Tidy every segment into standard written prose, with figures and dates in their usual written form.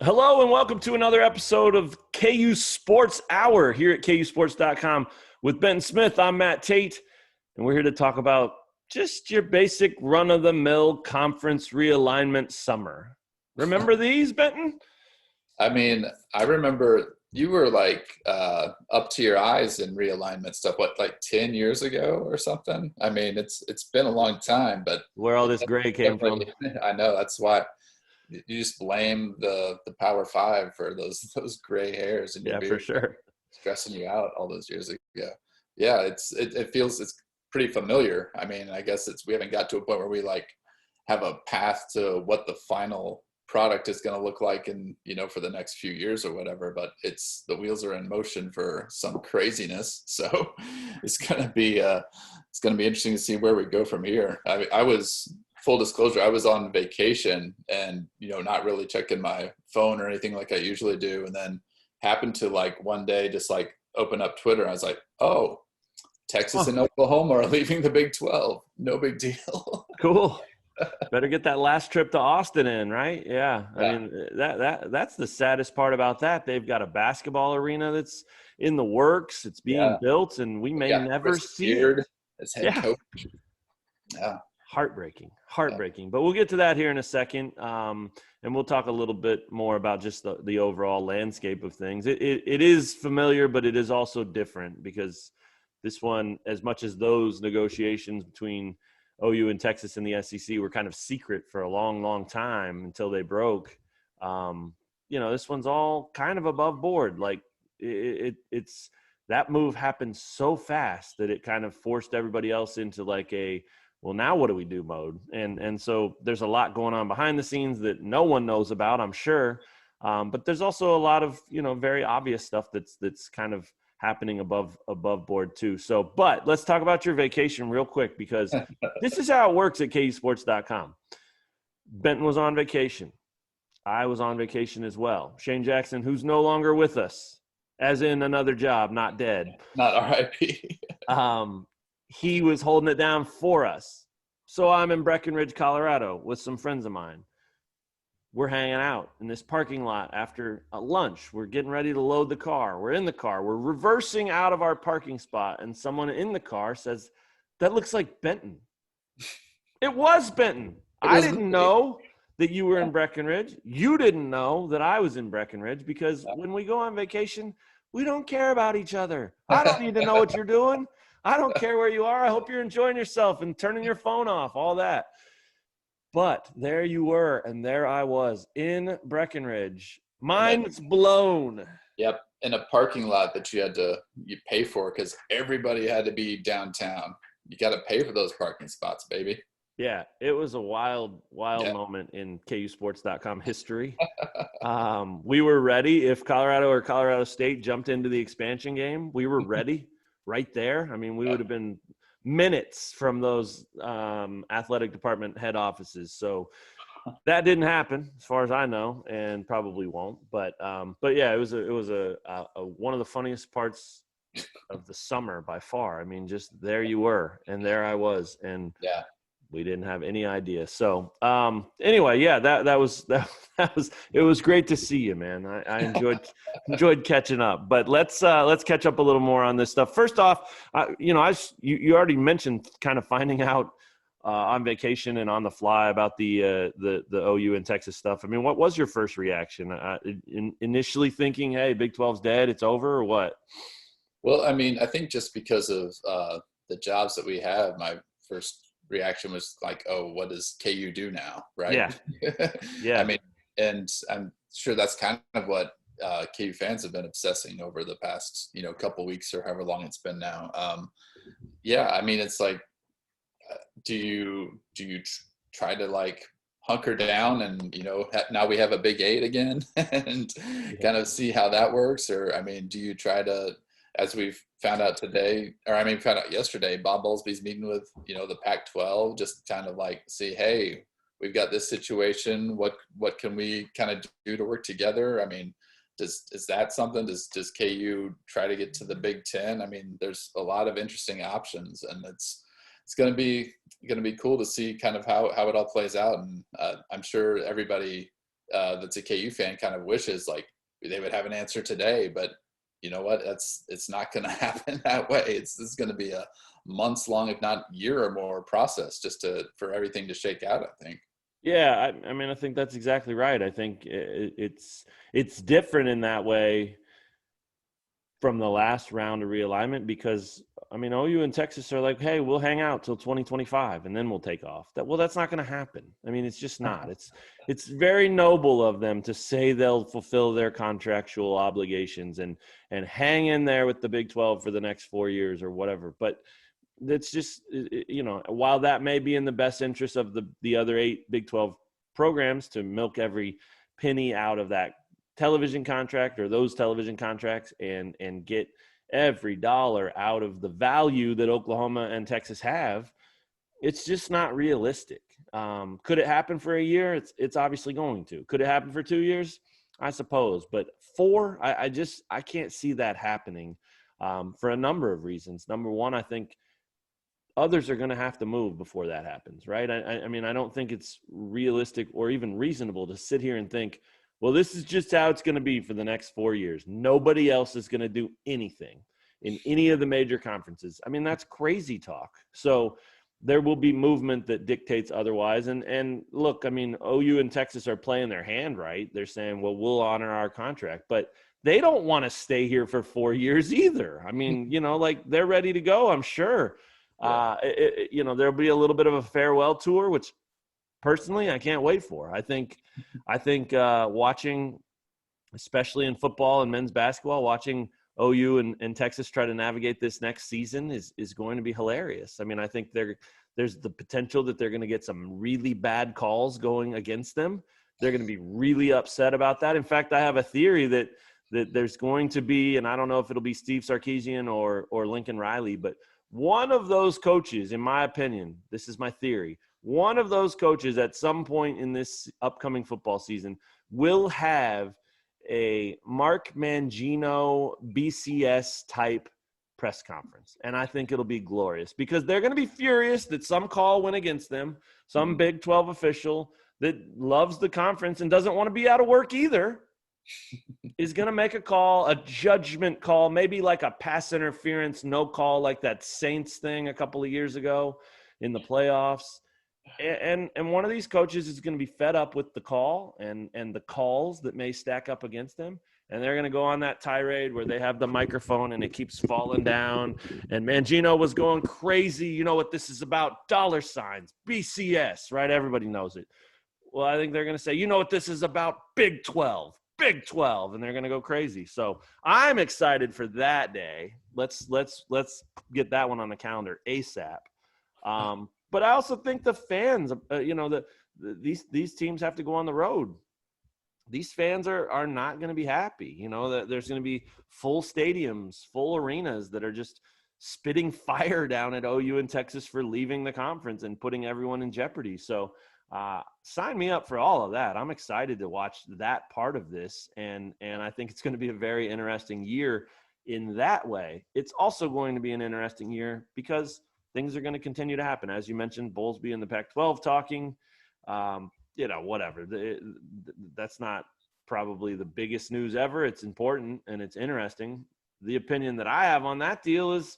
Hello and welcome to another episode of KU Sports Hour here at KUsports.com with Ben Smith. I'm Matt Tate, and we're here to talk about just your basic run-of-the-mill conference realignment summer. Remember these, Benton? I mean, I remember you were like up to your eyes in realignment stuff, what, like 10 years ago or something? I mean, it's been a long time, but Where all it this gray came from. I know that's why you just blame the Power Five for those gray hairs in your Yeah, for beard sure. stressing you out all those years ago. Yeah, it feels it's pretty familiar. I mean, I guess we haven't got to a point where we like have a path to what the final product is going to look like in, for the next few years or whatever, but the wheels are in motion for some craziness. So it's going to be interesting to see where we go from here. I was, full disclosure, I was on vacation and not really checking my phone or anything like I usually do, and then happened to like one day just like open up Twitter. I was like, oh, Texas and Oklahoma are leaving the Big 12. No big deal. Cool. Better get that last trip to Austin in, right? Yeah. Yeah. I mean, that's the saddest part about that. They've got a basketball arena that's in the works. It's being built, and we may never see it. As head coach. Yeah. Heartbreaking. But we'll get to that here in a second, and we'll talk a little bit more about just the overall landscape of things. It is familiar, but it is also different because this one, as much as those negotiations between OU and Texas and the SEC were kind of secret for a long, long time until they broke. This one's all kind of above board. Like it's that move happened so fast that it kind of forced everybody else into like well, now what do we do mode? And so there's a lot going on behind the scenes that no one knows about, I'm sure. But there's also a lot of, very obvious stuff that's kind of happening above board too. So, but let's talk about your vacation real quick, because this is how it works at KUsports.com. Benton was on vacation. I was on vacation as well. Shane Jackson, who's no longer with us, as in another job, not dead. Not RIP. He was holding it down for us. So I'm in Breckenridge, Colorado with some friends of mine. We're hanging out in this parking lot after a lunch. We're getting ready to load the car. We're in the car. We're reversing out of our parking spot, and someone in the car says, "That looks like Benton." It was Benton. I didn't know that you were in Breckenridge. You didn't know that I was in Breckenridge, because when we go on vacation, we don't care about each other. I don't need to know what you're doing. I don't care where you are. I hope you're enjoying yourself and turning your phone off, all that. But there you were, and there I was in Breckenridge. Mind's blown. Yep, in a parking lot that you pay for because everybody had to be downtown. You got to pay for those parking spots, baby. Yeah, it was a wild moment in KUsports.com history. We were ready. If Colorado or Colorado State jumped into the expansion game, we were ready right there. I mean, we would have been minutes from those athletic department head offices. So that didn't happen as far as I know, and probably won't. But yeah, it was a one of the funniest parts of the summer by far. I mean, just there you were, and there I was, and we didn't have any idea. So anyway, yeah, that was it was great to see you, man. I enjoyed catching up. But let's catch up a little more on this stuff. First off, you already mentioned kind of finding out on vacation and on the fly about the OU and Texas stuff. I mean, what was your first reaction? Initially thinking, hey, Big 12's dead, it's over, or what? Well, I mean, I think just because of the jobs that we have, my first reaction was like, oh, what does KU do now, right? Yeah. I mean, and I'm sure that's kind of what KU fans have been obsessing over the past couple weeks or however long it's been now. I mean, it's like, do you try to like hunker down and now we have a Big 8 again and kind of see how that works? Or I mean, do you try to, as we've found out yesterday, Bob Bowlesby's meeting with, the Pac-12, just kind of like see, hey, we've got this situation. What can we kind of do to work together? I mean, is that something? Does KU try to get to the Big 10? I mean, there's a lot of interesting options, and it's going to be cool to see kind of how it all plays out. And I'm sure everybody that's a KU fan kind of wishes like they would have an answer today, but you know what? It's not going to happen that way. This is going to be a months long, if not year or more process just for everything to shake out, I think. Yeah, I mean, I think that's exactly right. I think it's different in that way from the last round of realignment because, I mean, OU and Texas are like, hey, we'll hang out till 2025 and then we'll take off. That's not going to happen. I mean, it's just not. It's very noble of them to say they'll fulfill their contractual obligations and hang in there with the Big 12 for the next 4 years or whatever. But that's just, while that may be in the best interest of the other 8 Big 12 programs to milk every penny out of that television contract or those television contracts and get every dollar out of the value that Oklahoma and Texas have, it's just not realistic. Could it happen for a year? It's obviously going to. Could it happen for 2 years? I suppose. But 4, I can't see that happening for a number of reasons. Number one, I think others are going to have to move before that happens, right? I mean, I don't think it's realistic or even reasonable to sit here and think, well, this is just how it's going to be for the next 4 years. Nobody else is going to do anything in any of the major conferences. I mean, that's crazy talk. So there will be movement that dictates otherwise. And look, I mean, OU and Texas are playing their hand right. They're saying, well, we'll honor our contract. But they don't want to stay here for 4 years either. I mean, like they're ready to go, I'm sure. Yeah. There'll be a little bit of a farewell tour, which personally I can't wait for. I think watching, especially in football and men's basketball, watching OU and Texas try to navigate this next season is going to be hilarious. I mean, I think there's the potential that they're going to get some really bad calls going against them. They're going to be really upset about that. In fact, I have a theory that there's going to be, and I don't know if it'll be Steve Sarkisian or Lincoln Riley, but one of those coaches, in my opinion, this is my theory, one of those coaches at some point in this upcoming football season will have a Mark Mangino BCS type press conference. And I think it'll be glorious because they're going to be furious that some call went against them, some Big 12 official that loves the conference and doesn't want to be out of work either is going to make a call, a judgment call, maybe like a pass interference, no call like that Saints thing a couple of years ago in the playoffs. And one of these coaches is going to be fed up with the call and the calls that may stack up against them. And they're going to go on that tirade where they have the microphone and it keeps falling down. And Mangino was going crazy. You know what this is about? Dollar signs, BCS, right? Everybody knows it. Well, I think they're going to say, you know what this is about? Big 12. Big 12, and they're going to go crazy. So I'm excited for that day. Let's get that one on the calendar ASAP. But I also think the fans, these teams have to go on the road. These fans are not going to be happy. There's going to be full stadiums, full arenas that are just spitting fire down at OU and Texas for leaving the conference and putting everyone in jeopardy. So sign me up for all of that. I'm excited to watch that part of this. And I think it's going to be a very interesting year in that way. It's also going to be an interesting year because things are going to continue to happen. As you mentioned, Bowlesby and the Pac-12 talking, whatever. That's not probably the biggest news ever. It's important and it's interesting. The opinion that I have on that deal is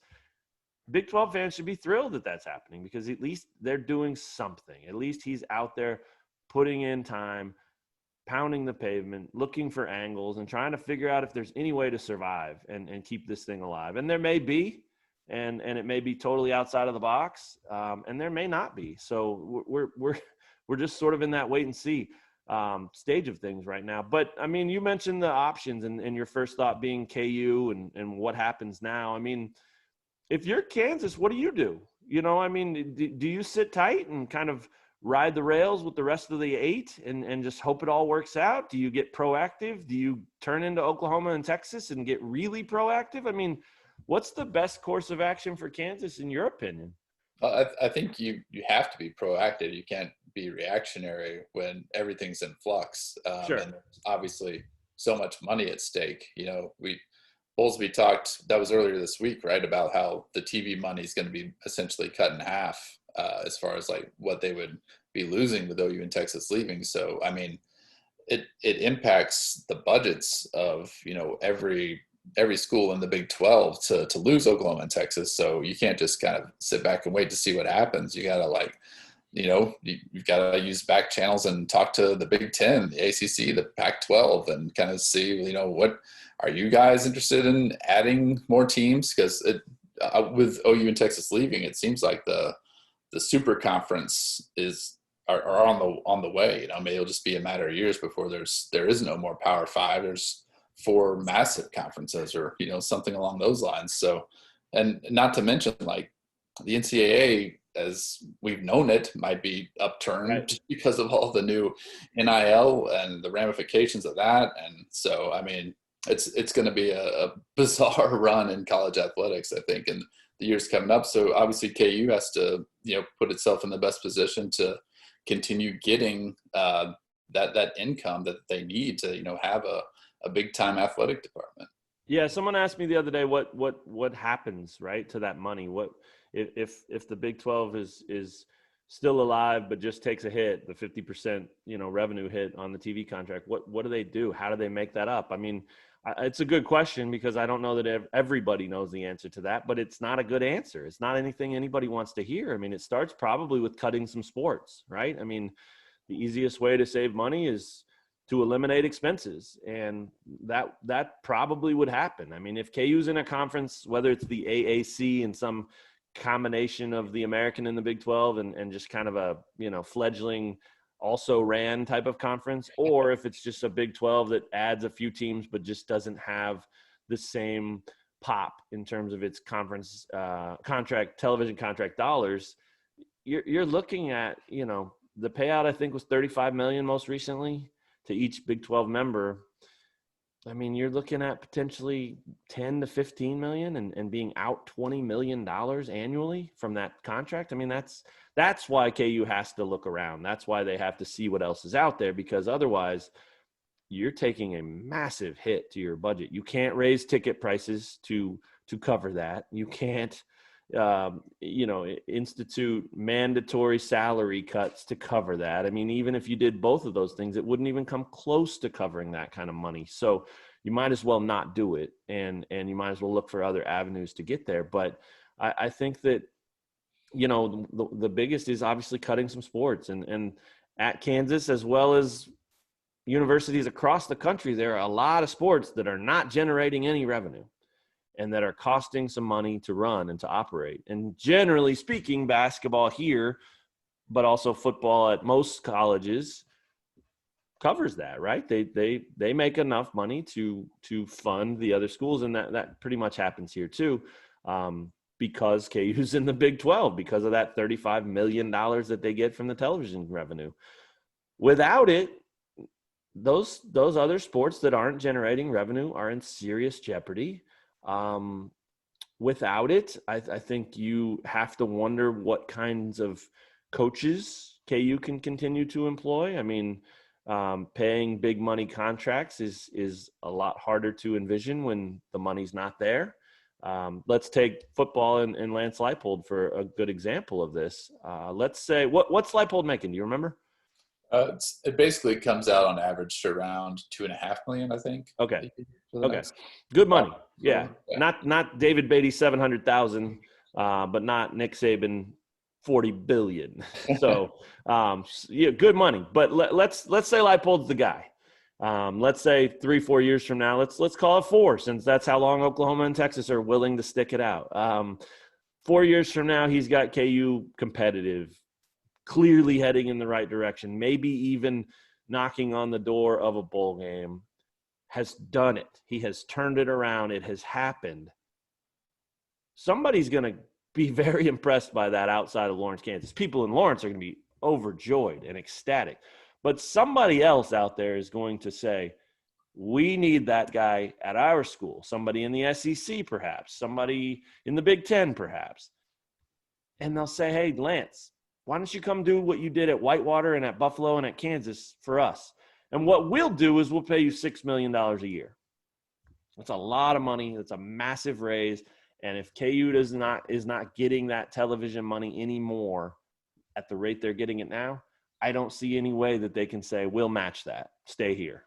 Big 12 fans should be thrilled that that's happening because at least they're doing something. At least he's out there putting in time, pounding the pavement, looking for angles, and trying to figure out if there's any way to survive and keep this thing alive. And there may be, and it may be totally outside of the box, and there may not be. So we're just sort of in that wait and see stage of things right now. But I mean, you mentioned the options and your first thought being KU and what happens now. I mean, if you're Kansas, what do you do? Do you sit tight and kind of ride the rails with the rest of the 8 and just hope it all works out? Do you get proactive? Do you turn into Oklahoma and Texas and get really proactive? I mean, what's the best course of action for Kansas in your opinion? I think you have to be proactive. You can't be reactionary when everything's in flux. Sure. And there's obviously so much money at stake. Bowlesby talked, that was earlier this week, right, about how the TV money is going to be essentially cut in half as far as like what they would be losing with OU and Texas leaving. So, I mean, it impacts the budgets of, every school in the Big 12 to lose Oklahoma and Texas. So you can't just kind of sit back and wait to see what happens. You got to you've got to use back channels and talk to the Big 10, the ACC, the Pac-12, and kind of see, what are you guys interested in adding more teams? Because with OU and Texas leaving, it seems like the super conference are on the way. Maybe it'll just be a matter of years before there is no more Power Five. There's four massive conferences, or something along those lines. So, and not to mention, like, the NCAA, as we've known it, might be upturned Right. because of all the new NIL and the ramifications of that. And so, I mean, it's going to be a bizarre run in college athletics, I think, in the years coming up. So obviously KU has to, put itself in the best position to continue getting that income that they need to, have a big time athletic department. Yeah, someone asked me the other day what happens, right, to that money. What if the Big 12 is still alive but just takes a hit, the 50% revenue hit on the TV contract? What do they do? How do they make that up? I mean, it's a good question, because I don't know that everybody knows the answer to that, but it's not a good answer. It's not anything anybody wants to hear. I mean, it starts probably with cutting some sports, right? I mean, the easiest way to save money is to eliminate expenses, and that probably would happen. I mean, if KU's in a conference, whether it's the AAC and some combination of the American and the Big 12 and just kind of a fledgling also ran type of conference, or if it's just a Big 12 that adds a few teams but just doesn't have the same pop in terms of its conference television contract dollars, you're looking at the payout, I think, was $35 million most recently to each Big 12 member. I mean, you're looking at potentially 10 to 15 million and being out $20 million annually from that contract. I mean, that's why KU has to look around. That's why they have to see what else is out there, because otherwise you're taking a massive hit to your budget. You can't raise ticket prices to cover that. You can't, institute mandatory salary cuts to cover that. I mean, even if you did both of those things, it wouldn't even come close to covering that kind of money. So you might as well not do it, and you might as well look for other avenues to get there. But I think that, the biggest is obviously cutting some sports, and at Kansas, as well as universities across the country, there are a lot of sports that are not generating any revenue and that are costing some money to run and to operate. And generally speaking, basketball here, but also football at most colleges, covers that, right? They make enough money to fund the other schools, and that pretty much happens here too, because KU's in the Big 12, because of that $35 million that they get from the television revenue. Without it, those other sports that aren't generating revenue are in serious jeopardy. Without it, I think you have to wonder what kinds of coaches KU can continue to employ. I mean, paying big money contracts is a lot harder to envision when the money's not there. Let's take football and Lance Leipold for a good example of this. Let's say, what's Leipold making? Do you remember? It basically comes out on average to around $2.5 million, I think. Okay. Good money. Yeah. Yeah. Not David Beatty 700,000, but not Nick Saban 40 billion. So, yeah, good money. But let's say Leipold's the guy. Let's say 3-4 years from now, let's call it 4, since that's how long Oklahoma and Texas are willing to stick it out. 4 years from now, he's got KU competitive, clearly heading in the right direction, maybe even knocking on the door of a bowl game, has done it. He has turned it around. It has happened. Somebody's going to be very impressed by that outside of Lawrence, Kansas. People in Lawrence are going to be overjoyed and ecstatic. But somebody else out there is going to say, we need that guy at our school. Somebody in the SEC, perhaps. Somebody in the Big Ten, perhaps. And they'll say, hey, Lance, why don't you come do what you did at Whitewater and at Buffalo and at Kansas for us? And what we'll do is we'll pay you $6 million a year. That's a lot of money. That's a massive raise. And if KU is not getting that television money anymore at the rate they're getting it now, I don't see any way that they can say, we'll match that, stay here.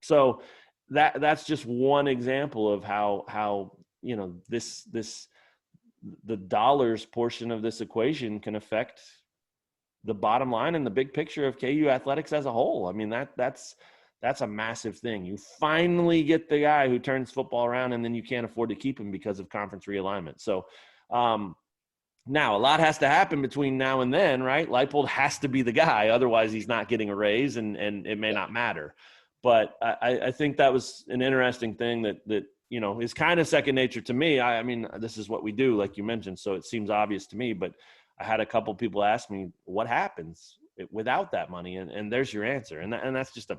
So that's just one example of how the dollars portion of this equation can affect the bottom line and the big picture of KU athletics as a whole. I mean, that's a massive thing. You finally get the guy who turns football around, and then you can't afford to keep him because of conference realignment. So now a lot has to happen between now and then, right? Leipold has to be the guy. Otherwise he's not getting a raise, and it may not matter. But I think that was an interesting thing that is kind of second nature to me. I mean, this is what we do, like you mentioned, so it seems obvious to me, but I had a couple people ask me, what happens without that money? And there's your answer. And that's just a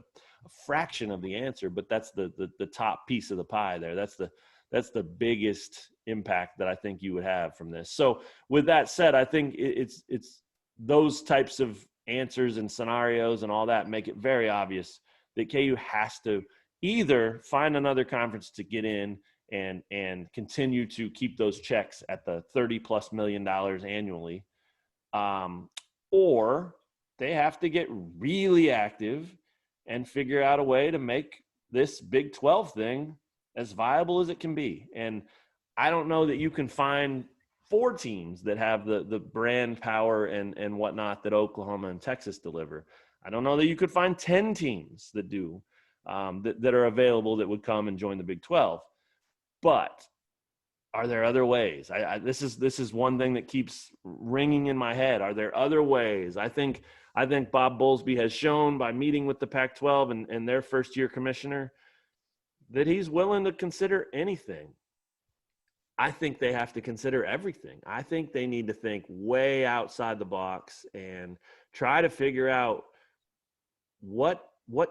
fraction of the answer, but that's the top piece of the pie there. That's the biggest impact that I think you would have from this. So with that said, I think it's those types of answers and scenarios and all that make it very obvious that KU has to either find another conference to get in and continue to keep those checks at the $30+ million annually, or they have to get really active and figure out a way to make this Big 12 thing as viable as it can be. And I don't know that you can find 4 teams that have the brand power and whatnot that Oklahoma and Texas deliver. I don't know that you could find 10 teams that do, that are available that would come and join the Big 12. But are there other ways? This is one thing that keeps ringing in my head. Are there other ways? I think Bob Bowlesby has shown by meeting with the Pac-12 and their first-year commissioner that he's willing to consider anything. I think they have to consider everything. I think they need to think way outside the box and try to figure out what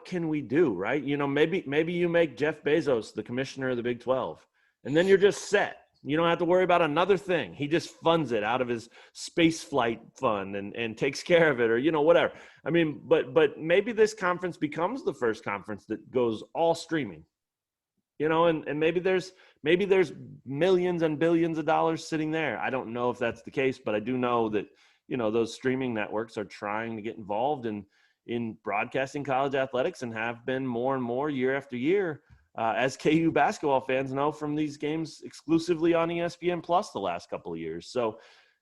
can we do, right? Maybe you make Jeff Bezos the commissioner of the Big 12, and then you're just set. You don't have to worry about another thing. He just funds it out of his space flight fund and takes care of it, or whatever. I mean, but maybe this conference becomes the first conference that goes all streaming. And maybe there's millions and billions of dollars sitting there. I don't know if that's the case, but I do know that those streaming networks are trying to get involved in broadcasting college athletics, and have been more and more year after year, as KU basketball fans know from these games exclusively on ESPN Plus the last couple of years. So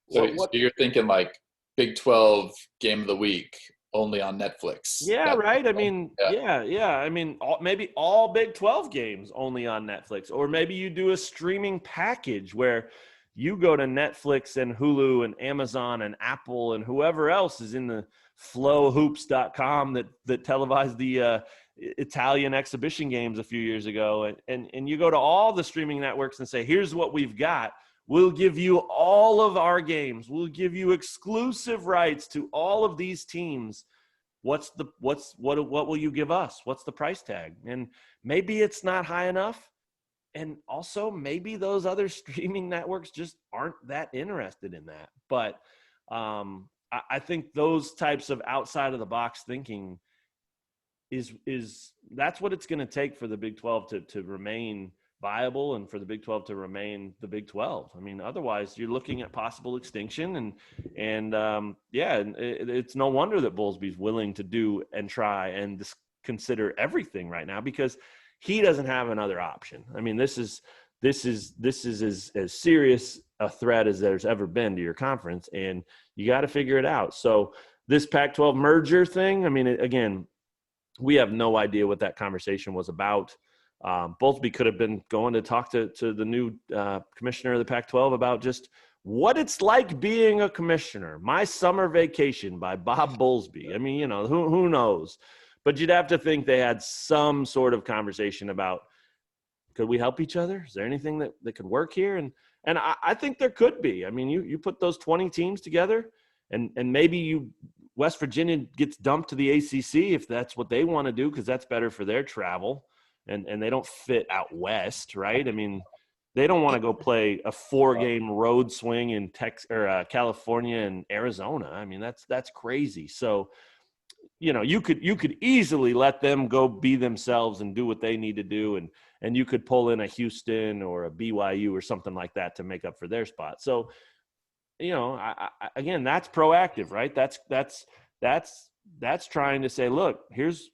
you're thinking like Big 12 game of the week only on Netflix? Yeah, right. I mean, yeah. I mean, maybe all Big 12 games only on Netflix, or maybe you do a streaming package where you go to Netflix and Hulu and Amazon and Apple and whoever else is in the flowhoops.com that televised the Italian exhibition games a few years ago. And you go to all the streaming networks and say, here's what we've got. We'll give you all of our games. We'll give you exclusive rights to all of these teams. What will you give us? What's the price tag? And maybe it's not high enough. And also maybe those other streaming networks just aren't that interested in that. But I think those types of outside of the box thinking is that's what it's going to take for the Big 12 to remain viable, and for the Big 12 to remain the Big 12. I mean, otherwise you're looking at possible extinction, and it's no wonder that Bowlesby's willing to do and try and consider everything right now, because he doesn't have another option. I mean, this is as serious a threat as there's ever been to your conference, and you got to figure it out. So this Pac-12 merger thing, I mean, again, we have no idea what that conversation was about. Bowlesby could have been going to talk to the new commissioner of the Pac-12 about just what it's like being a commissioner. My Summer Vacation by Bob Bowlesby. I mean, who knows? But you'd have to think they had some sort of conversation about, could we help each other? Is there anything that could work here? And I think there could be. I mean, you put those 20 teams together, and maybe West Virginia gets dumped to the ACC if that's what they want to do, because that's better for their travel. And they don't fit out west, right? I mean, they don't want to go play a 4-game road swing in California and Arizona. I mean, that's crazy. So, you could easily let them go be themselves and do what they need to do, and you could pull in a Houston or a BYU or something like that to make up for their spot. So, again, that's proactive, right? That's that's trying to say, look, here's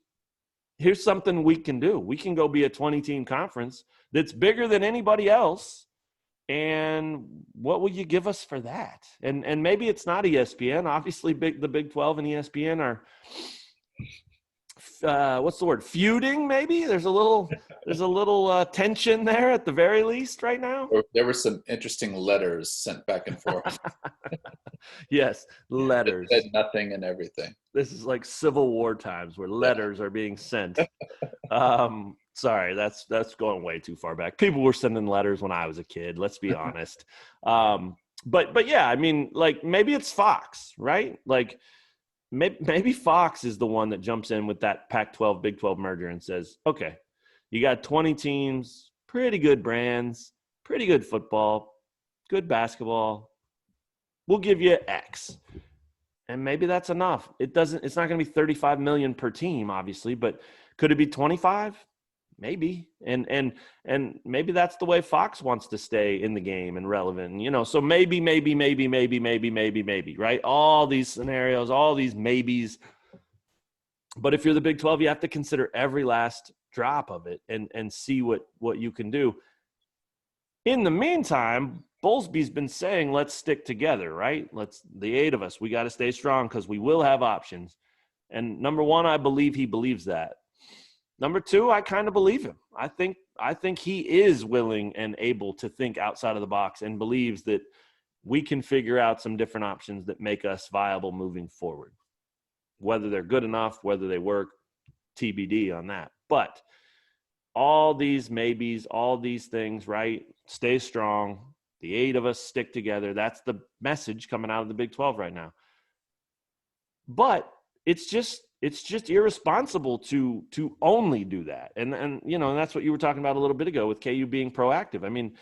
something we can do. We can go be a 20-team conference that's bigger than anybody else. And what will you give us for that? And maybe it's not ESPN. Obviously, the Big 12 and ESPN are what's the word? Feuding, maybe? There's a little tension there at the very least right now. There were some interesting letters sent back and forth. Yes, letters. It said nothing and everything. This is like Civil War times where letters are being sent. Sorry, that's going way too far back. People were sending letters when I was a kid. Let's be honest. But yeah, I mean, like maybe it's Fox, right? Like maybe Fox is the one that jumps in with that Pac-12 Big 12 merger and says, okay, you got 20 teams, pretty good brands, pretty good football, good basketball. We'll give you X. And maybe that's enough. It's not going to be 35 million per team, obviously, but could it be 25? Maybe. And maybe that's the way Fox wants to stay in the game and relevant. You know, so maybe, right? All these scenarios, all these maybes. But if you're the Big 12, you have to consider every last drop of it and see what you can do. In the meantime, Bowlesby's been saying, let's stick together, right? The 8 of us, we got to stay strong because we will have options. And number one, I believe he believes that. Number two, I kind of believe him. I think he is willing and able to think outside of the box and believes that we can figure out some different options that make us viable moving forward. Whether they're good enough, whether they work, TBD on that. But all these maybes, all these things, right? Stay strong. The 8 of us stick together. That's the message coming out of the Big 12 right now. But it's just irresponsible to only do that. And you know, and that's what you were talking about a little bit ago with KU being proactive. I mean,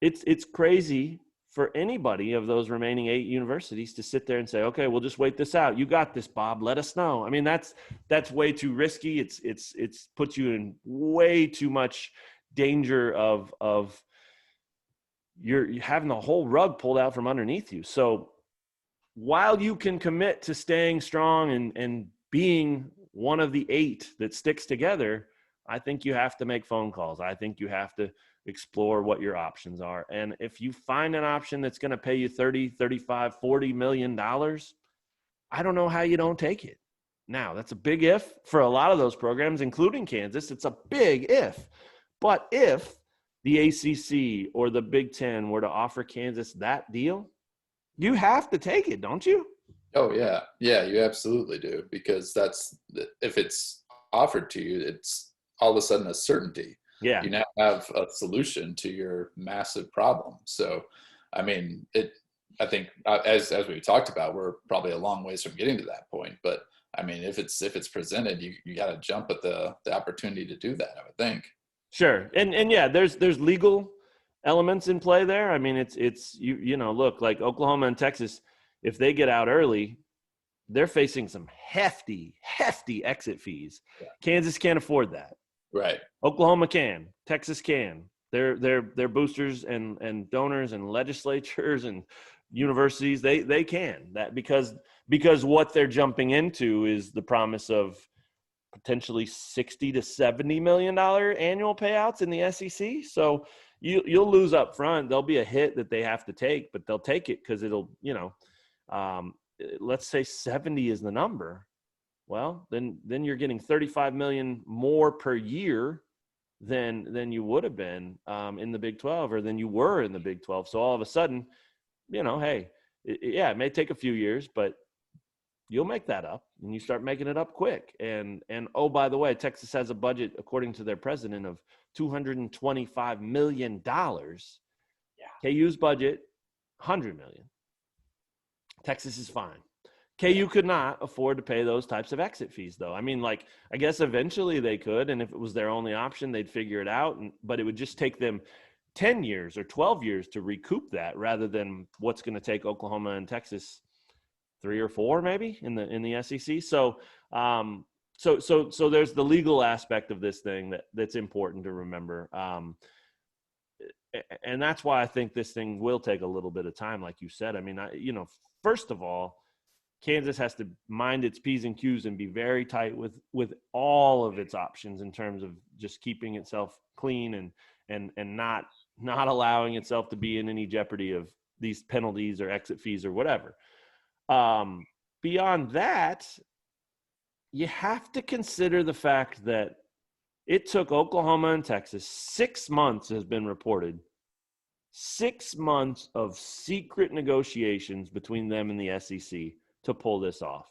it's crazy for anybody of those remaining 8 universities to sit there and say, okay, we'll just wait this out. You got this, Bob. Let us know. I mean, that's way too risky. It's puts you in way too much danger of you're having the whole rug pulled out from underneath you. So while you can commit to staying strong and being one of the 8 that sticks together, I think you have to make phone calls. I think you have to explore what your options are. And if you find an option that's going to pay you 30, 35, $40 million, I don't know how you don't take it. Now, that's a big if for a lot of those programs, including Kansas. It's a big if. But if the ACC or the Big Ten were to offer Kansas that deal, you have to take it, don't you? Oh, yeah. Yeah, you absolutely do. Because if it's offered to you, it's all of a sudden a certainty. Yeah. You now have a solution to your massive problem. So, I mean, I think as we talked about, we're probably a long ways from getting to that point. But I mean, if it's presented, you got to jump at the opportunity to do that, I would think. Sure. And yeah, there's legal elements in play there. I mean, it's you know, look, like Oklahoma and Texas, if they get out early, they're facing some hefty exit fees. Yeah. Kansas can't afford that. Right. Oklahoma can. Texas can. They're boosters and donors and legislatures and universities. They can that because what they're jumping into is the promise of potentially $60 to $70 million annual payouts in the SEC. So you'll lose up front. There'll be a hit that they have to take, but they'll take it because it'll, you know, let's say 70 is the number. Well, then you're getting 35 million more per year than you would have been in the Big 12 or than you were in the Big 12. So all of a sudden, you know, hey, it may take a few years, but you'll make that up and you start making it up quick. And oh, by the way, Texas has a budget, according to their president, of $225 million. Yeah. KU's budget, $100 million. Texas is fine. KU could not afford to pay those types of exit fees, though. I mean, like, I guess eventually they could, and if it was their only option, they'd figure it out. But it would just take them 10 years or 12 years to recoup that rather than what's going to take Oklahoma and Texas 3 or 4 maybe in the SEC. So there's the legal aspect of this thing that's important to remember. And that's why I think this thing will take a little bit of time, like you said. I mean, first of all, Kansas has to mind its P's and Q's and be very tight with all of its options in terms of just keeping itself clean and not allowing itself to be in any jeopardy of these penalties or exit fees or whatever. Beyond that, you have to consider the fact that it took Oklahoma and Texas 6 months, has been reported, 6 months of secret negotiations between them and the SEC to pull this off.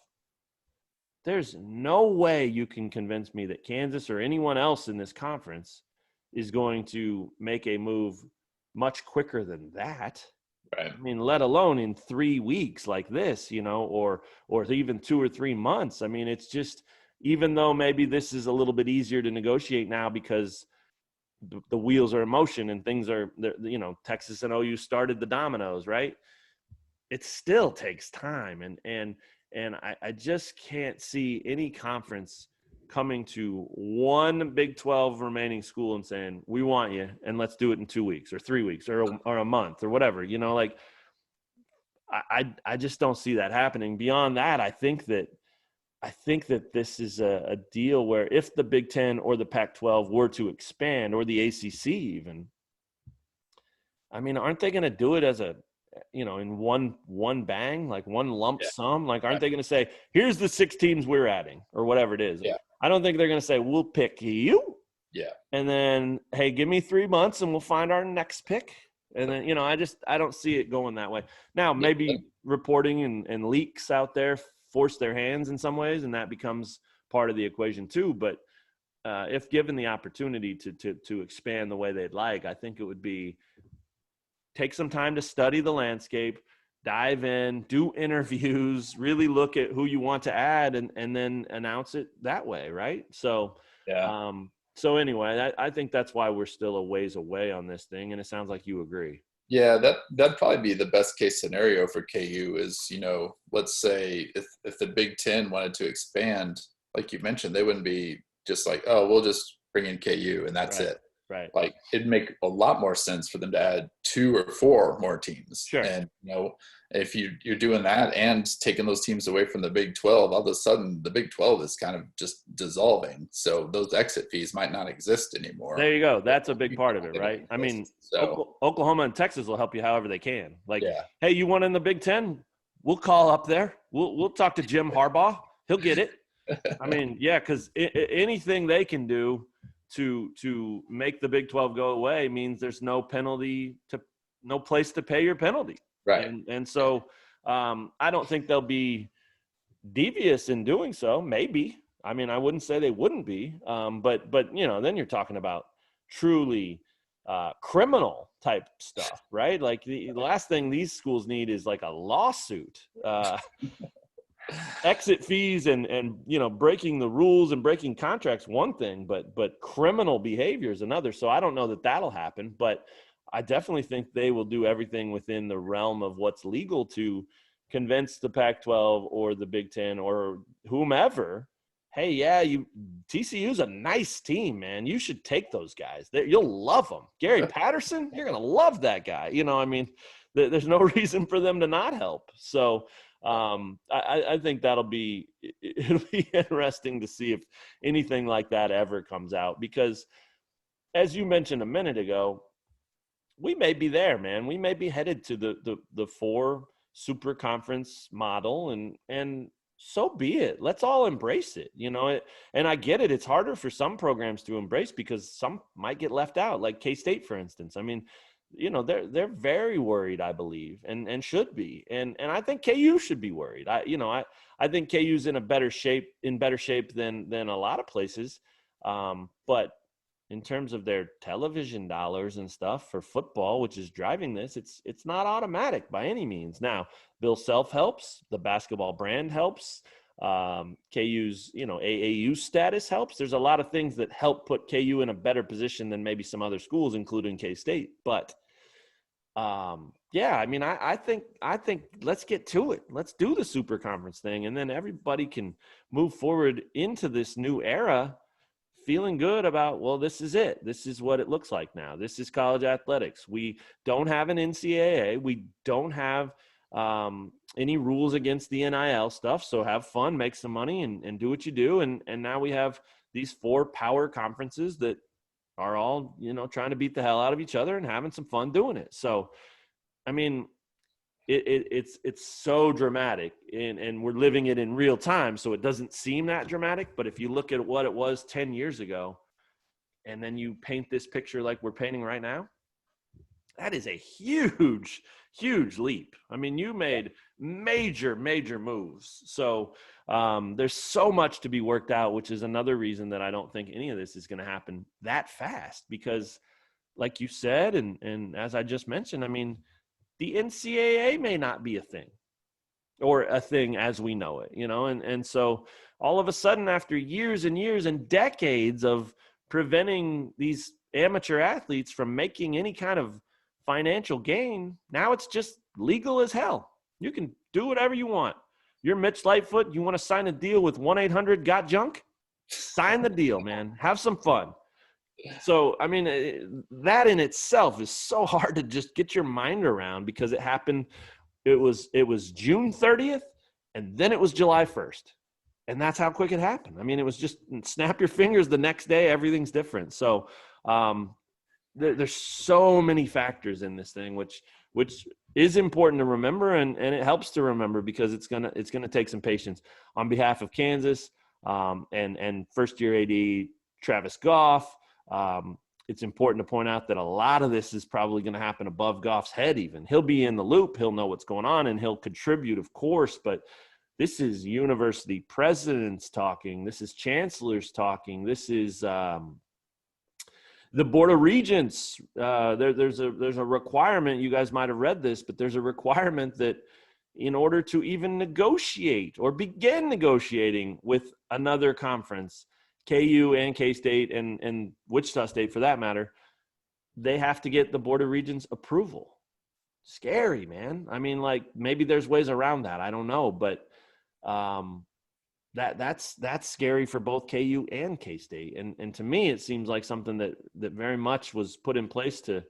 There's no way you can convince me that Kansas or anyone else in this conference is going to make a move much quicker than that. Right. I mean, let alone in 3 weeks like this, or even 2 or 3 months. I mean, it's just, even though maybe this is a little bit easier to negotiate now because the wheels are in motion and things are, Texas and OU started the dominoes, right? It still takes time. And I just can't see any conference coming to one Big 12 remaining school and saying, we want you, and let's do it in 2 weeks or 3 weeks or a month or whatever, I just don't see that happening. Beyond that, I think that this is a deal where if the Big 10 or the Pac-12 were to expand, or the ACC even, I mean, aren't they going to do it as in one bang, like one lump sum? Like, aren't they going to say, here's the 6 teams we're adding or whatever it is? Yeah. I don't think they're going to say, we'll pick you. Yeah. And then, hey, give me 3 months and we'll find our next pick. And then, I don't see it going that way. Now, maybe reporting and leaks out there force their hands in some ways, and that becomes part of the equation too. But if given the opportunity to expand the way they'd like, I think it would be take some time to study the landscape, dive in, do interviews, really look at who you want to add, and then announce it that way, right? So, so anyway, I think that's why we're still a ways away on this thing, and it sounds like you agree. Yeah, that'd probably be the best case scenario for KU is, let's say if the Big Ten wanted to expand, like you mentioned, they wouldn't be just like, oh, we'll just bring in KU and that's it. Right. Like, it'd make a lot more sense for them to add 2 or 4 more teams. Sure. And, if you're doing that and taking those teams away from the Big 12, all of a sudden the Big 12 is kind of just dissolving. So those exit fees might not exist anymore. There you go. That's a big part of it, right? I mean, Oklahoma and Texas will help you however they can. Like, hey, you want in the Big 10? We'll call up there. We'll talk to Jim Harbaugh. He'll get it. I mean, yeah, because anything they can do to make the Big 12 go away means there's no place to pay your penalty. Right. And so I don't think they'll be devious in doing so. Maybe. I mean, I wouldn't say they wouldn't be. But then you're talking about truly criminal type stuff, right? Like the last thing these schools need is like a lawsuit. Exit fees and breaking the rules and breaking contracts, one thing, but criminal behavior is another. So I don't know that that'll happen, but I definitely think they will do everything within the realm of what's legal to convince the Pac-12 or the Big Ten or whomever, hey, TCU's a nice team, man. You should take those guys. You'll love them. Gary Patterson, you're going to love that guy. There's no reason for them to not help. So I think it'll be interesting to see if anything like that ever comes out, because as you mentioned a minute ago, we may be there, man. We may be headed to the 4 super conference model, and so be it. Let's all embrace it, and I get it. It's harder for some programs to embrace because some might get left out, like K-State, for instance. I mean, they're very worried, I believe, and should be. And I think KU should be worried. I think KU's in better shape than a lot of places. But in terms of their television dollars and stuff for football, which is driving this, it's not automatic by any means. Now, Bill Self helps, the basketball brand helps, KU's AAU status helps. There's a lot of things that help put KU in a better position than maybe some other schools, including K-State. But I mean, I think let's get to it. Let's do the super conference thing, and then everybody can move forward into this new era feeling good about, well, this is it. This is what it looks like now. This is college athletics. We don't have an NCAA. We don't have any rules against the NIL stuff. So have fun, make some money, and do what you do. And now we have these 4 power conferences that are all, trying to beat the hell out of each other and having some fun doing it. So, I mean, it's so dramatic, and we're living it in real time. So it doesn't seem that dramatic, but if you look at what it was 10 years ago, and then you paint this picture like we're painting right now, that is a huge, huge leap. I mean, you made major, major moves. So there's so much to be worked out, which is another reason that I don't think any of this is going to happen that fast, because like you said, and as I just mentioned, I mean, the NCAA may not be a thing, or a thing as we know it, and so all of a sudden, after years and years and decades of preventing these amateur athletes from making any kind of financial gain, now it's just legal as hell. You can do whatever you want. You're Mitch Lightfoot, you want to sign a deal with 1-800-GOT-JUNK? Sign the deal, man. Have some fun. So, I mean, that in itself is so hard to just get your mind around, because it happened. It was June 30th, and then it was July 1st. And that's how quick it happened. I mean, it was just snap your fingers, the next day, everything's different. So there's so many factors in this thing, which is important to remember, and it helps to remember, because it's gonna take some patience on behalf of Kansas and first year AD Travis Goff. It's important to point out that a lot of this is probably going to happen above Goff's head. Even he'll be in the loop, he'll know what's going on, and he'll contribute, of course. But this is university presidents talking. This is chancellors talking. This is the Board of Regents. There's a requirement. You guys might have read this, but there's a requirement that in order to even negotiate or begin negotiating with another conference, KU and K-State and Wichita State for that matter, they have to get the Board of Regents approval. Scary, man. I mean, like, maybe there's ways around that. I don't know, but that's scary for both KU and K-State. And to me, it seems like something that very much was put in place to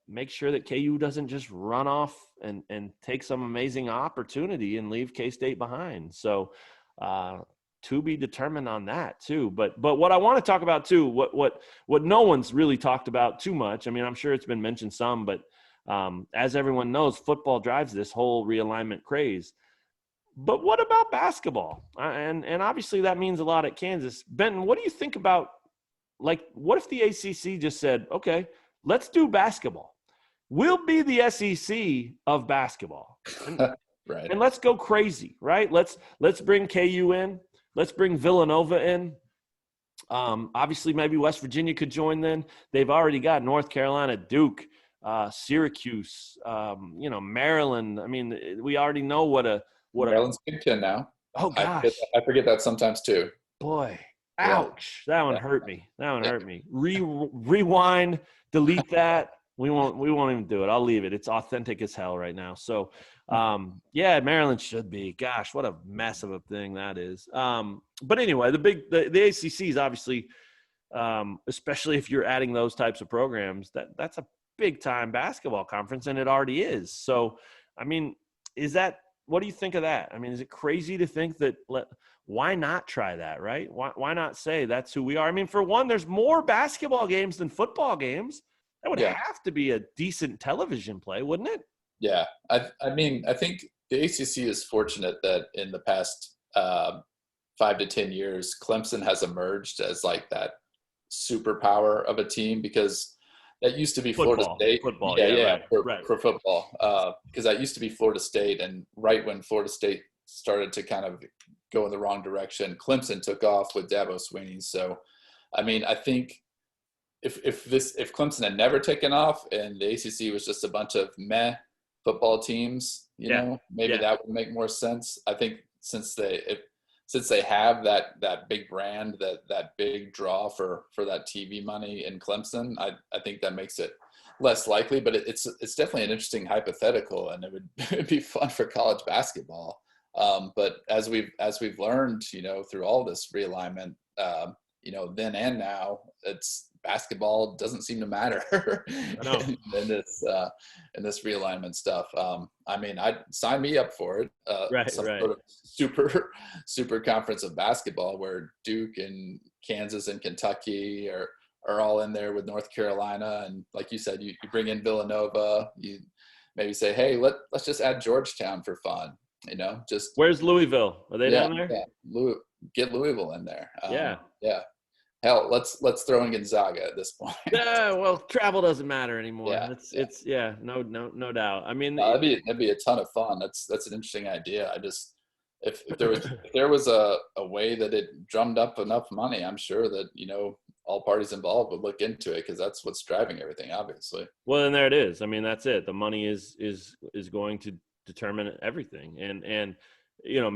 make sure that KU doesn't just run off and take some amazing opportunity and leave K-State behind. So to be determined on that too. But what I want to talk about too, what no one's really talked about too much. I mean, I'm sure it's been mentioned some, but as everyone knows, football drives this whole realignment craze. But what about basketball? And obviously that means a lot at Kansas. Benton, what do you think about, like, what if the ACC just said, okay, let's do basketball. We'll be the SEC of basketball. Right. And let's go crazy, right? Let's bring KU in. Let's bring Villanova in. Obviously, maybe West Virginia could join then. They've already got North Carolina, Duke, Syracuse, Maryland. I mean, we already know what Maryland's Big Ten now. Oh, gosh. I forget that sometimes too. Boy, ouch. Yeah. That one hurt me. Hurt me. Rewind, delete that. We won't even do it. I'll leave it. It's authentic as hell right now. So, Maryland should be. Gosh, what a mess of a thing that is. But anyway, the ACC is obviously, especially if you're adding those types of programs, that's a big time basketball conference, and it already is. So, I mean, what do you think of that? I mean, is it crazy to think that why not try that, right? Why not say that's who we are? I mean, for one, there's more basketball games than football games. That would have to be a decent television play, wouldn't it? Yeah. I mean, I think the ACC is fortunate that in the past 5 to 10 years, Clemson has emerged as like that superpower of a team, because that used to be Florida State. Football, for football. Because that used to be Florida State, and right when Florida State started to kind of go in the wrong direction, Clemson took off with Dabo Swinney. So, I mean, I think if Clemson had never taken off and the ACC was just a bunch of meh football teams, maybe that would make more sense. I think since they have that big brand, that big draw for that TV money in Clemson, I think that makes it less likely. But it's definitely an interesting hypothetical, and it'd be fun for college basketball. But as we've learned, through all this realignment, then and now, basketball doesn't seem to matter I know. in this realignment stuff. I mean, I'd sign me up for it. Right, Some right. sort of super conference of basketball where Duke and Kansas and Kentucky are all in there with North Carolina, and like you said, you bring in Villanova. You maybe say, hey, let's just add Georgetown for fun. Just Where's Louisville? Are they yeah, down there? yeah. Get Louisville in there. Yeah. Yeah. Hell, let's throw in Gonzaga at this point. Yeah, well, travel doesn't matter anymore. Yeah, It's yeah, no doubt. I mean, that'd be a ton of fun. That's an interesting idea. I just if there was a way that it drummed up enough money, I'm sure that all parties involved would look into it, because that's what's driving everything, obviously. well, and there it is. I mean, that's it. The money is going to determine everything, and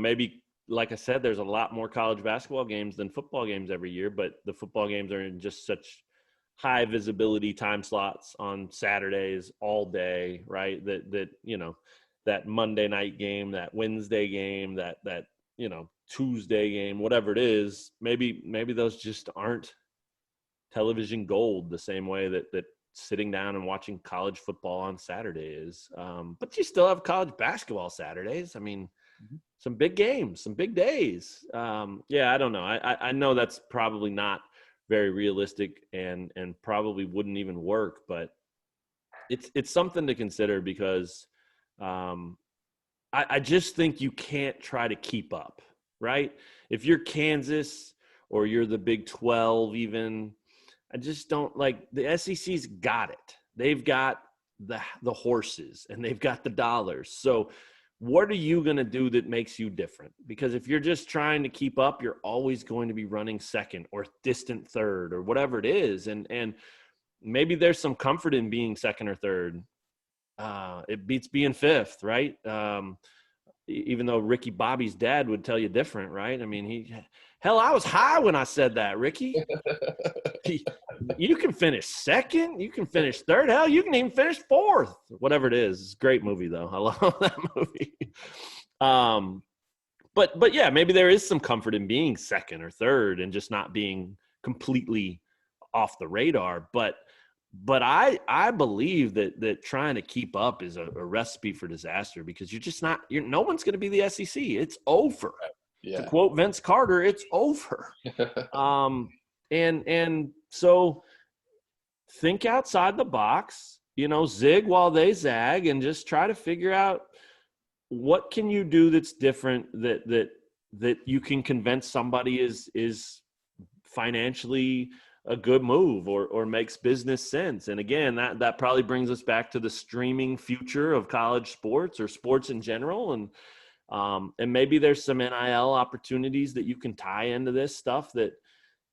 maybe like I said, there's a lot more college basketball games than football games every year, but the football games are in just such high visibility time slots on Saturdays all day, right? That Monday night game, that Wednesday game, that Tuesday game, whatever it is, maybe those just aren't television gold the same way that sitting down and watching college football on Saturday is. But you still have college basketball Saturdays. I mean, some big games, some big days. Yeah, I don't know. I know that's probably not very realistic and probably wouldn't even work, but it's something to consider, because I just think you can't try to keep up, right? If you're Kansas or you're the Big 12 even, I just don't like the SEC's got it. They've got the horses and they've got the dollars. So what are you going to do that makes you different? Because if you're just trying to keep up, you're always going to be running second or distant third or whatever it is. And maybe there's some comfort in being second or third. It beats being fifth, right? Even though Ricky Bobby's dad would tell you different, right? I mean, I was high when I said that, Ricky. You can finish second, you can finish third, hell, you can even finish fourth, whatever it is. It's a great movie, though. I love that movie. But yeah, maybe there is some comfort in being second or third and just not being completely off the radar. But I believe that trying to keep up is a recipe for disaster, because no one's going to be the SEC. It's over. Yeah. To quote Vince Carter, it's over. And so think outside the box, zig while they zag, and just try to figure out what can you do that's different, that you can convince somebody is financially a good move or makes business sense. And again, that probably brings us back to the streaming future of college sports or sports in general. And maybe there's some NIL opportunities that you can tie into this stuff that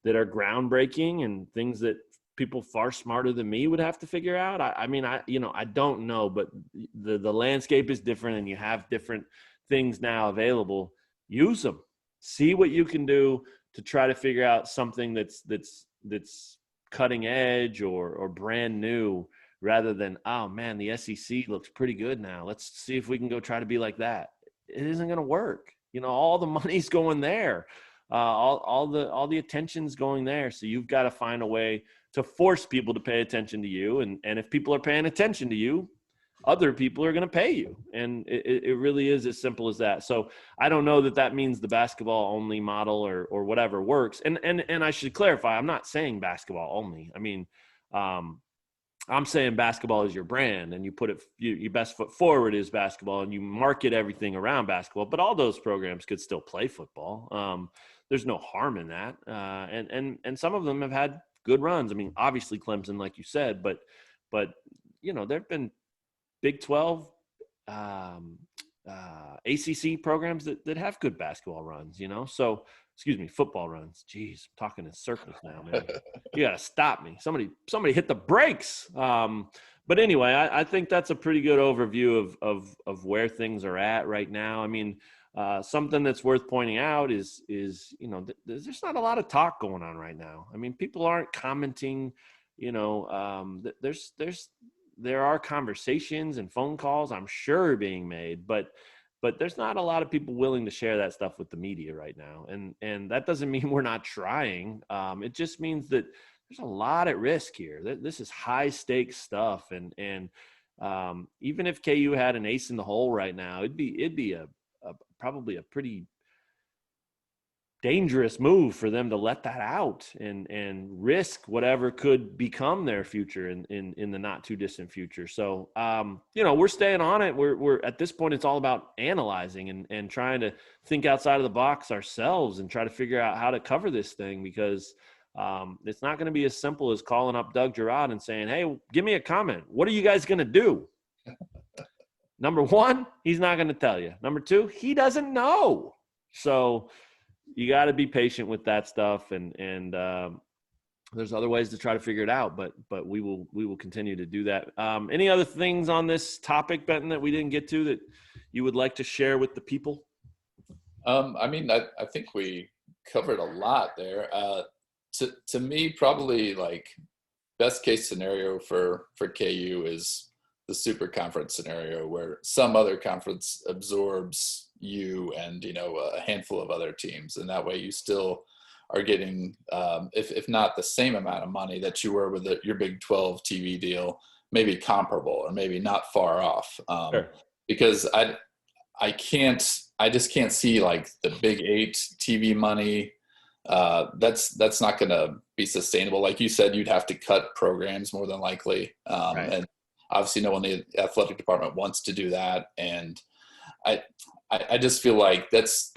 are groundbreaking and things that people far smarter than me would have to figure out. I don't know, but the landscape is different and you have different things now available. Use them, see what you can do to try to figure out something that's cutting edge or brand new, rather than, oh man, the SEC looks pretty good now, let's see if we can go try to be like that. It isn't going to work. All the money's going there. All the attention's going there. So you've got to find a way to force people to pay attention to you. And if people are paying attention to you, other people are going to pay you. And it really is as simple as that. So I don't know that means the basketball only model or whatever works. And I should clarify, I'm not saying basketball only. I mean, I'm saying basketball is your brand, and you put it, your best foot forward is basketball, and you market everything around basketball. But all those programs could still play football. There's no harm in that. And some of them have had good runs. I mean, obviously Clemson, like you said, but there've been Big 12, ACC programs that have good basketball runs. So. Excuse me, football runs. Jeez, I'm talking in circles now, man. You got to stop me. Somebody hit the brakes. But anyway, I think that's a pretty good overview of where things are at right now. I mean, something that's worth pointing out is there's not a lot of talk going on right now. I mean, people aren't commenting. There are conversations and phone calls, I'm sure, being made, but there's not a lot of people willing to share that stuff with the media right now. And that doesn't mean we're not trying. It just means that there's a lot at risk here. This is high stakes stuff. And even if KU had an ace in the hole right now, it'd be a probably a pretty dangerous move for them to let that out and risk whatever could become their future in the not too distant future. So, we're staying on it. We're at this point, it's all about analyzing and trying to think outside of the box ourselves and try to figure out how to cover this thing, because it's not going to be as simple as calling up Doug Girard and saying, hey, give me a comment. What are you guys going to do? Number one, he's not going to tell you. Number two, he doesn't know. So you got to be patient with that stuff, and there's other ways to try to figure it out, but we will continue to do that. Any other things on this topic, Benton, that we didn't get to that you would like to share with the people? I think we covered a lot there. To me, probably like best case scenario for KU is the super conference scenario, where some other conference absorbs you and a handful of other teams, and that way you still are getting if not the same amount of money that you were with your Big 12 TV deal, maybe comparable or maybe not far off. Sure. Because I just can't see like the Big 8 TV money. That's not going to be sustainable. Like you said, you'd have to cut programs more than likely, Right. and obviously no one in the athletic department wants to do that. And I just feel like that's,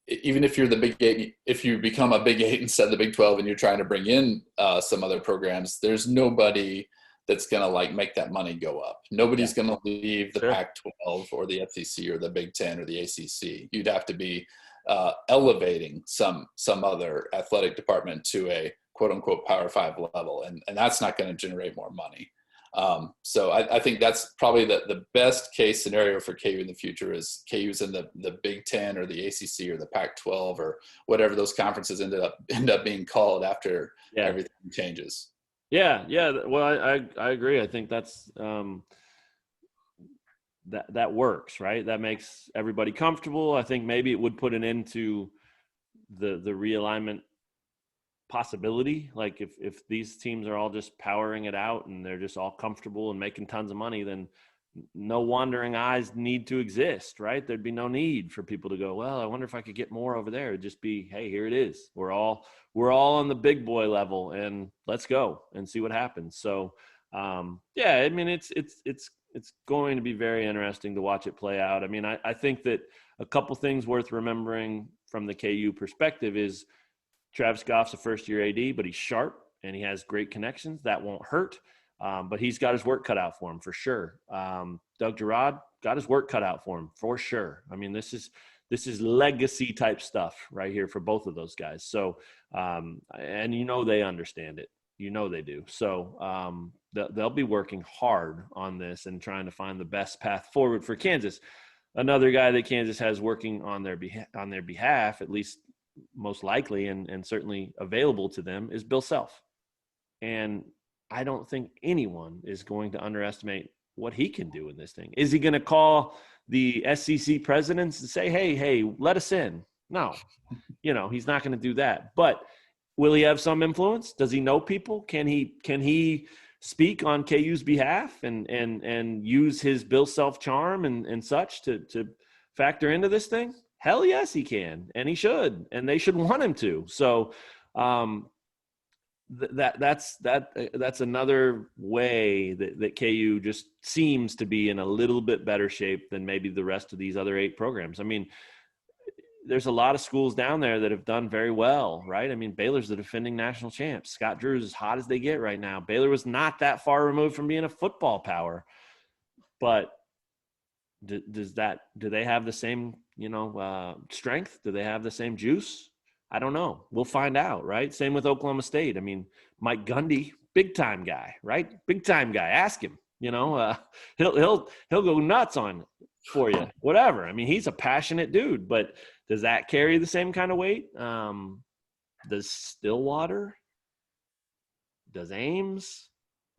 even if you're the Big 8, if you become a Big 8 instead of the Big 12 and you're trying to bring in some other programs, there's nobody that's going to like make that money go up. Nobody's going to leave the Pac-12 or the SEC or the Big 10 or the ACC. You'd have to be elevating some other athletic department to a quote unquote Power 5 level. And that's not going to generate more money. So I think that's probably the best case scenario for KU in the future is KU's in the Big 10 or the ACC or the Pac-12 or whatever those conferences end up being called after everything changes. Yeah. Well, I agree. I think that's that works, right? That makes everybody comfortable. I think maybe it would put an end to the realignment possibility. Like if these teams are all just powering it out and they're just all comfortable and making tons of money, then no wandering eyes need to exist, right? There'd be no need for people to go, well, I wonder if I could get more over there. It'd just be, hey, here it is. We're all on the big boy level, and let's go and see what happens. So it's going to be very interesting to watch it play out. I mean, I think that a couple things worth remembering from the KU perspective is Travis Goff's a first-year AD, but he's sharp and he has great connections. That won't hurt, but he's got his work cut out for him for sure. Doug Girard got his work cut out for him for sure. I mean, this is legacy type stuff right here for both of those guys. So, and they understand it. They do. So they'll be working hard on this and trying to find the best path forward for Kansas. Another guy that Kansas has working on their behalf, at least most likely and certainly available to them, is Bill Self. And I don't think anyone is going to underestimate what he can do in this thing. Is he going to call the SEC presidents and say, hey, let us in? No, he's not going to do that. But will he have some influence? Does he know people? Can he speak on KU's behalf and use his Bill Self charm and such to factor into this thing? Hell yes, he can, and he should, and they should want him to. So that's another way that KU just seems to be in a little bit better shape than maybe the rest of these other 8 programs. I mean, there's a lot of schools down there that have done very well, right? I mean, Baylor's the defending national champs. Scott Drew's as hot as they get right now. Baylor was not that far removed from being a football power, but do they have the same, strength? Do they have the same juice? I don't know. We'll find out, right? Same with Oklahoma State. I mean, Mike Gundy, big time guy, right? Big time guy. Ask him. He'll go nuts on for you. Whatever. I mean, he's a passionate dude, but does that carry the same kind of weight? Does Stillwater? Does Ames?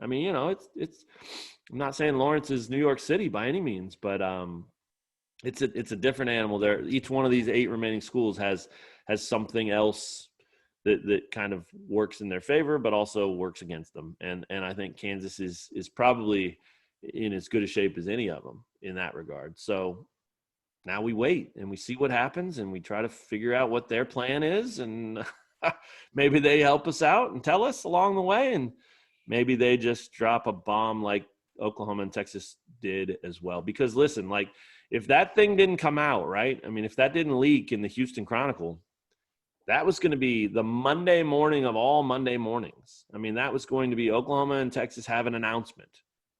I mean, it's. I'm not saying Lawrence is New York City by any means, but it's a different animal there. Each one of these 8 remaining schools has something else that kind of works in their favor, but also works against them. And I think Kansas is probably in as good a shape as any of them in that regard. So now we wait and we see what happens, and we try to figure out what their plan is, and maybe they help us out and tell us along the way, and maybe they just drop a bomb like Oklahoma and Texas did as well. Because listen, like, if that thing didn't come out, right? I mean, if that didn't leak in the Houston Chronicle, that was going to be the Monday morning of all Monday mornings. I mean, that was going to be Oklahoma and Texas have an announcement,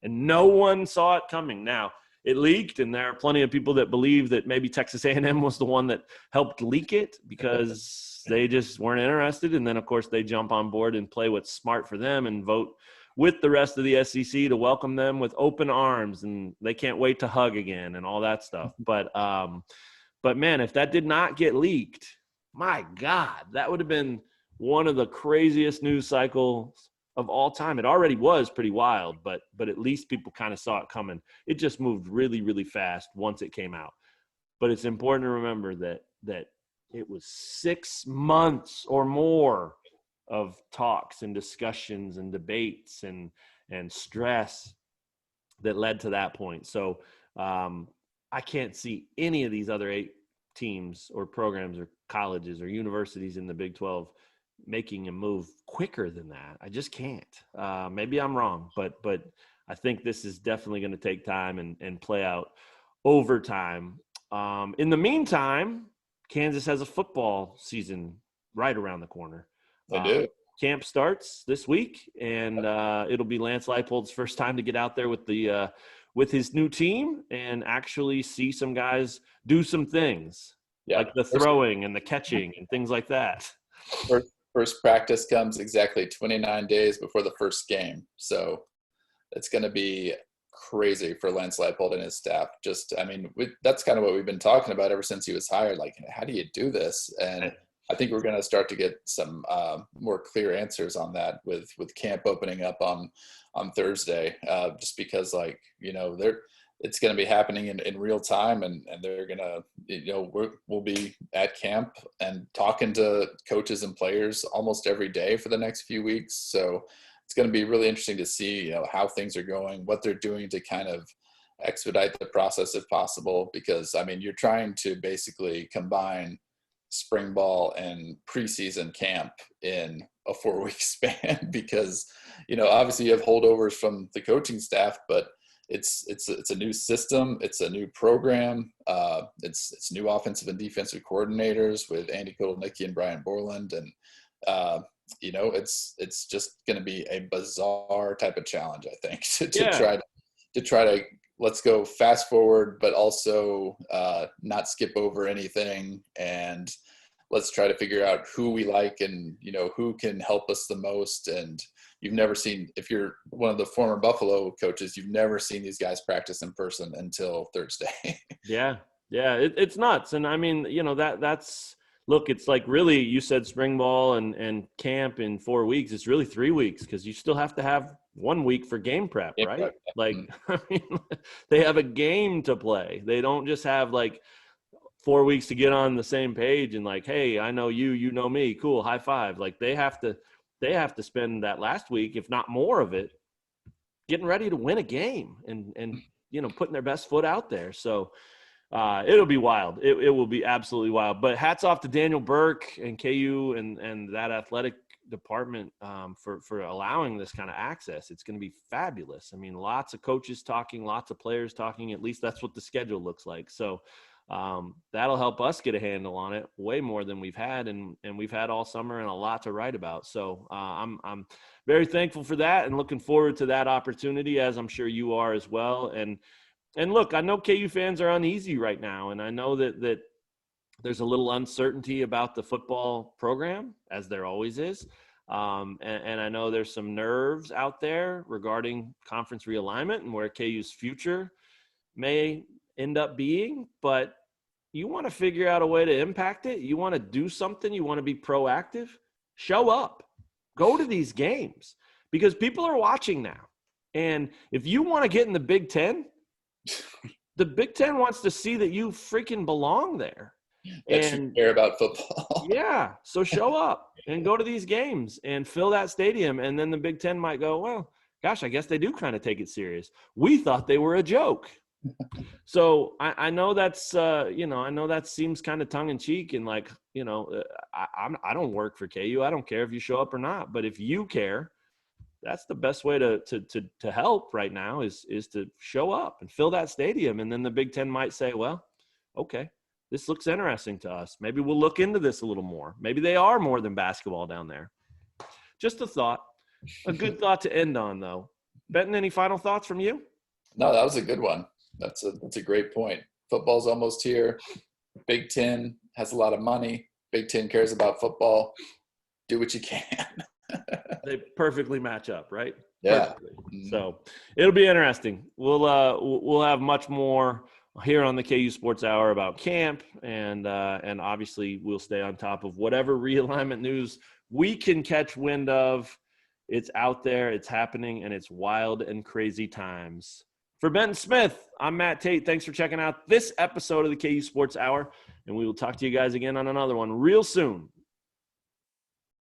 and no one saw it coming. Now, it leaked, and there are plenty of people that believe that maybe Texas A&M was the one that helped leak it because they just weren't interested. And then, of course, they jump on board and play what's smart for them and vote with the rest of the SEC to welcome them with open arms, and they can't wait to hug again and all that stuff. But man, if that did not get leaked, my God, that would have been one of the craziest news cycles of all time. It already was pretty wild, but at least people kind of saw it coming. It just moved really, really fast once it came out. But it's important to remember that it was 6 months or more of talks and discussions and debates and stress that led to that point. So I can't see any of these other 8 teams or programs or colleges or universities in the Big 12 making a move quicker than that. I just can't. Maybe I'm wrong, but I think this is definitely going to take time and play out over time. In the meantime, Kansas has a football season right around the corner. They do. Camp starts this week, and it'll be Lance Leipold's first time to get out there with his new team and actually see some guys do some things, like the throwing and the catching and things like that. First practice comes exactly 29 days before the first game. So it's going to be crazy for Lance Leipold and his staff. That's kind of what we've been talking about ever since he was hired. Like, how do you do this? And I think we're going to start to get some more clear answers on that with camp opening up on Thursday, just because, like, it's going to be happening in real time, and they're going to, we'll be at camp and talking to coaches and players almost every day for the next few weeks. So it's going to be really interesting to see, how things are going, what they're doing to kind of expedite the process if possible, because, you're trying to basically combine spring ball and preseason camp in a 4-week span because, obviously you have holdovers from the coaching staff, but it's a new system. It's a new program. It's new offensive and defensive coordinators with Andy Kotelnicki and Brian Borland. And, it's just going to be a bizarre type of challenge, I think, to try to let's go fast forward, but also not skip over anything. And let's try to figure out who we like and, who can help us the most. And you've never seen, if you're one of the former Buffalo coaches, you've never seen these guys practice in person until Thursday. Yeah. It's nuts. And that's, look, it's like, really, you said spring ball and camp in 4 weeks. It's really 3 weeks because you still have to have 1 week for game prep, right? Like, they have a game to play. They don't just have like 4 weeks to get on the same page and like, hey, I know you, you know me, cool, high five. Like, they have to spend that last week, if not more of it, getting ready to win a game and putting their best foot out there. So it'll be wild. It will be absolutely wild. But hats off to Daniel Burke and KU and that athletic department for allowing this kind of access. It's going to be fabulous. Lots of coaches talking, lots of players talking. At least that's what the schedule looks like. So that'll help us get a handle on it way more than we've had, and we've had all summer and a lot to write about. So I'm very thankful for that and looking forward to that opportunity, as I'm sure you are as well. And look, I know KU fans are uneasy right now, and I know that there's a little uncertainty about the football program, as there always is. And I know there's some nerves out there regarding conference realignment and where KU's future may end up being, but you want to figure out a way to impact it. You want to do something. You want to be proactive. Show up. Go to these games because people are watching now. And if you want to get in the Big Ten, the Big Ten wants to see that you freaking belong there. That you And care about football. yeah, so show up and go to these games and fill that stadium. And then the Big Ten might go, well, gosh, I guess they do kind of take it serious. We thought they were a joke. So I know that's, I know that seems kind of tongue in cheek and like, I don't work for KU. I don't care if you show up or not. But if you care, that's the best way to help right now is to show up and fill that stadium. And then the Big Ten might say, well, okay, this looks interesting to us. Maybe we'll look into this a little more. Maybe they are more than basketball down there. Just a thought, a good thought to end on though. Benton, any final thoughts from you? No, that was a good one. That's a great point. Football's almost here. Big Ten has a lot of money. Big Ten cares about football. Do what you can. They perfectly match up, right? Yeah. Perfectly. So it'll be interesting. We'll have much more here on the KU Sports Hour about camp, and obviously we'll stay on top of whatever realignment news we can catch wind of. It's out there, it's happening, and it's wild and crazy times. For Benton Smith, I'm Matt Tate. Thanks for checking out this episode of the KU Sports Hour, and we will talk to you guys again on another one real soon.